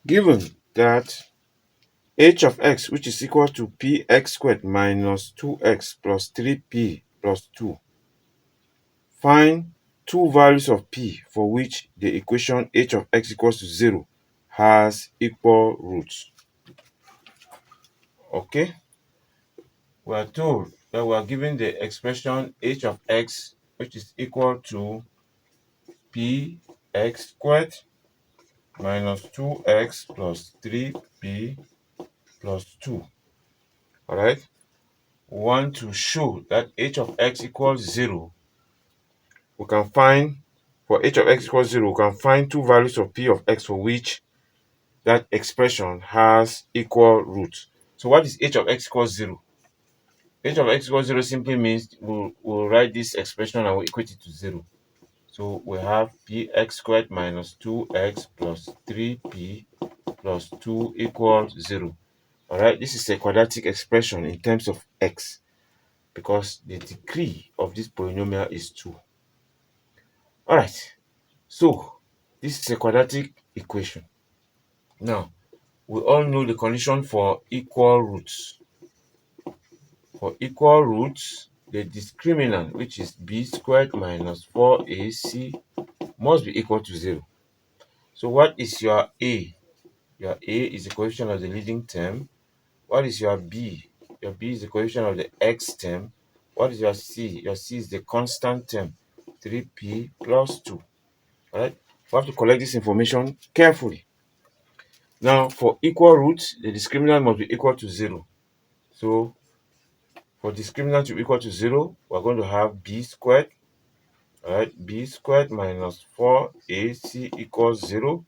Given that h of x, which is equal to px squared minus 2x plus 3p plus 2, find two values of p for which the equation h of x equals to 0 has equal roots. Okay, we are told that we are given the expression h of x, which is equal to px squared minus 2x plus 3p plus 2. All right, we want to show that h of x equals 0. We can find, for h of x equals 0, we can find two values of p of x for which that expression has equal roots. So what is h of x equals 0? H of x equals 0 simply means we'll write this expression and we'll equate it to 0. So we have px squared minus 2x plus 3p plus 2 equals 0. All right, this is a quadratic expression in terms of x because the degree of this polynomial is 2. All right, so this is a quadratic equation. Now, we all know the condition for equal roots. For equal roots, the discriminant, which is b squared minus 4ac, must be equal to 0. So what is your a? Your a is the coefficient of the leading term. What is your b? Your b is the coefficient of the x term. What is your c? Your c is the constant term, 3p plus 2. All right? We have to collect this information carefully. Now, for equal roots, the discriminant must be equal to 0. So, for discriminant to be equal to 0, we're going to have b squared. All right, b squared minus 4ac equals 0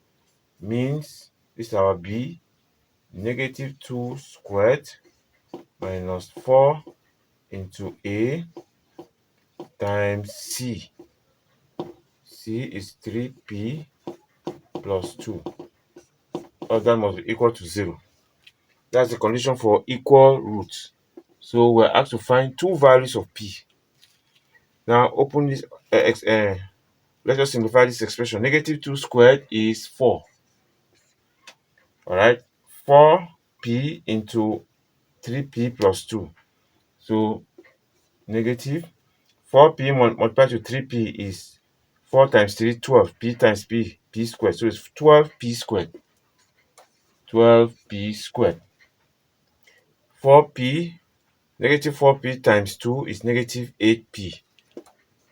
means this is our b, negative 2 squared minus 4 into a times c. C is 3p plus 2. All that must be equal to 0. That's the condition for equal roots. So we're asked to find two values of p. Now open this, let's just simplify this expression. Negative 2 squared is 4. All right, 4p into 3p plus 2. So negative 4p multiplied to 3p is 4 times 3, 12. P times p squared. So it's 12p squared. 12p squared. 4p, negative 4p times 2 is negative 8p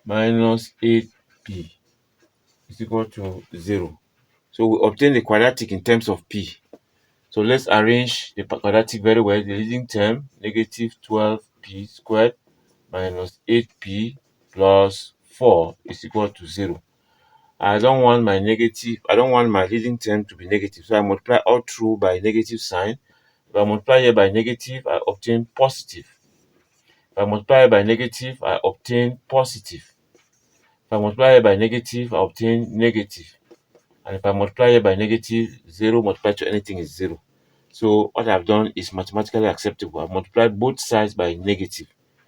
minus 8p is equal to 0. So we obtain the quadratic in terms of p. So let's arrange the quadratic very well. The leading term, negative 12p squared minus 8p plus 4 is equal to 0. I don't want my leading term to be negative. So I multiply all through by negative sign. If I multiply here by negative, I obtain positive. If I multiply by negative, I obtain positive. If I multiply here by negative, I obtain negative. And if I multiply here by negative, 0 multiplied to anything is 0. So what I've done is mathematically acceptable. I've multiplied both sides by negative.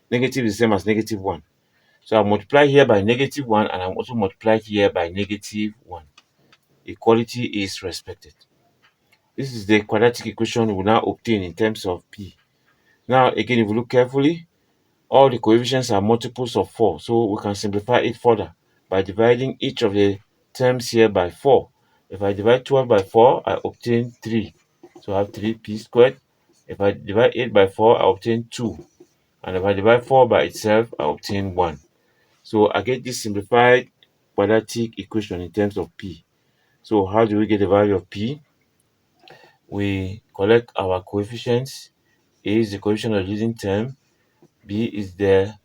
Negative is the same as negative 1. So I'll multiply here by negative 1 and I'll also multiply here by negative 1. Equality is respected. This is the quadratic equation we will now obtain in terms of p. Now again, if you look carefully, all the coefficients are multiples of 4. So we can simplify it further by dividing each of the terms here by 4. If I divide 12 by 4, I obtain 3. So I have 3p squared. If I divide 8 by 4, I obtain 2. And if I divide 4 by itself, I obtain 1. So I get this simplified quadratic equation in terms of p. So how do we get the value of p? We collect our coefficients. A is the coefficient of the leading term. B is the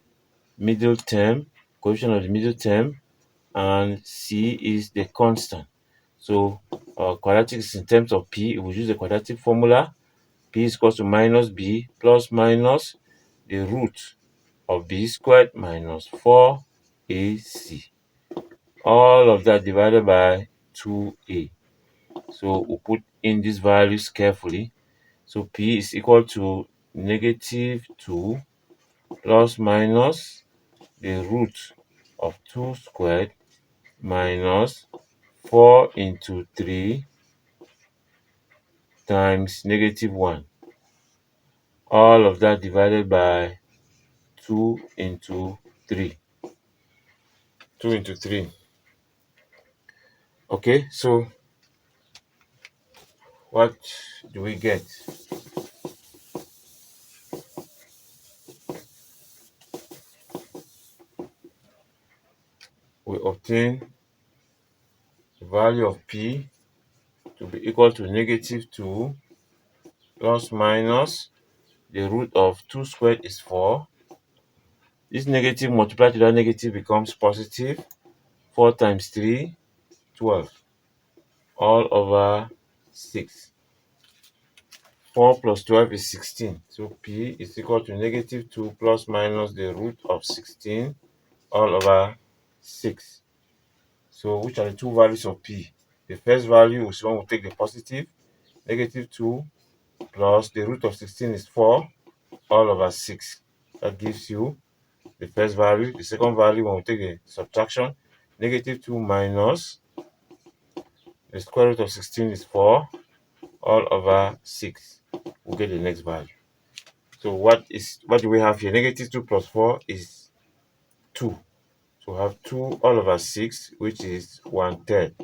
middle term, coefficient of the middle term, and C is the constant. So our quadratic is in terms of p. We use the quadratic formula. P is equal to minus b plus minus the root of b squared minus 4ac. All of that divided by 2a. So we put in these values carefully. So p is equal to negative 2 plus minus the root of 2 squared minus 4 into 3 times -1. All of that divided by 2 into 3. 2 into 3. Okay, so what do we get? We obtain the value of p to be equal to -2 plus minus the root of 2 squared is 4. This negative multiplied to that negative becomes positive. 4 times 3, 12, all over 6. 4 plus 12 is 16. So p is equal to -2 plus minus the root of 16 all over 6. So which are the two values of p? The first value is when we take the positive, -2 plus the root of 16 is 4 all over 6. That gives you the first value. The second value, when we take the subtraction, -2 minus the square root of 16 is 4 all over 6. We'll get the next value. So what do we have here? -2 plus 4 is 2. So we have 2 all over 6, which is 1/3.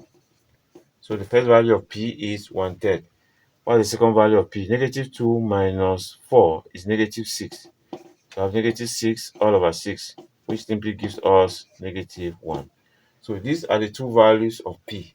So the first value of p is 1/3. What is the second value of p? -2 minus 4 is -6. So I have -6 all over 6, which simply gives us -1. So these are the two values of p.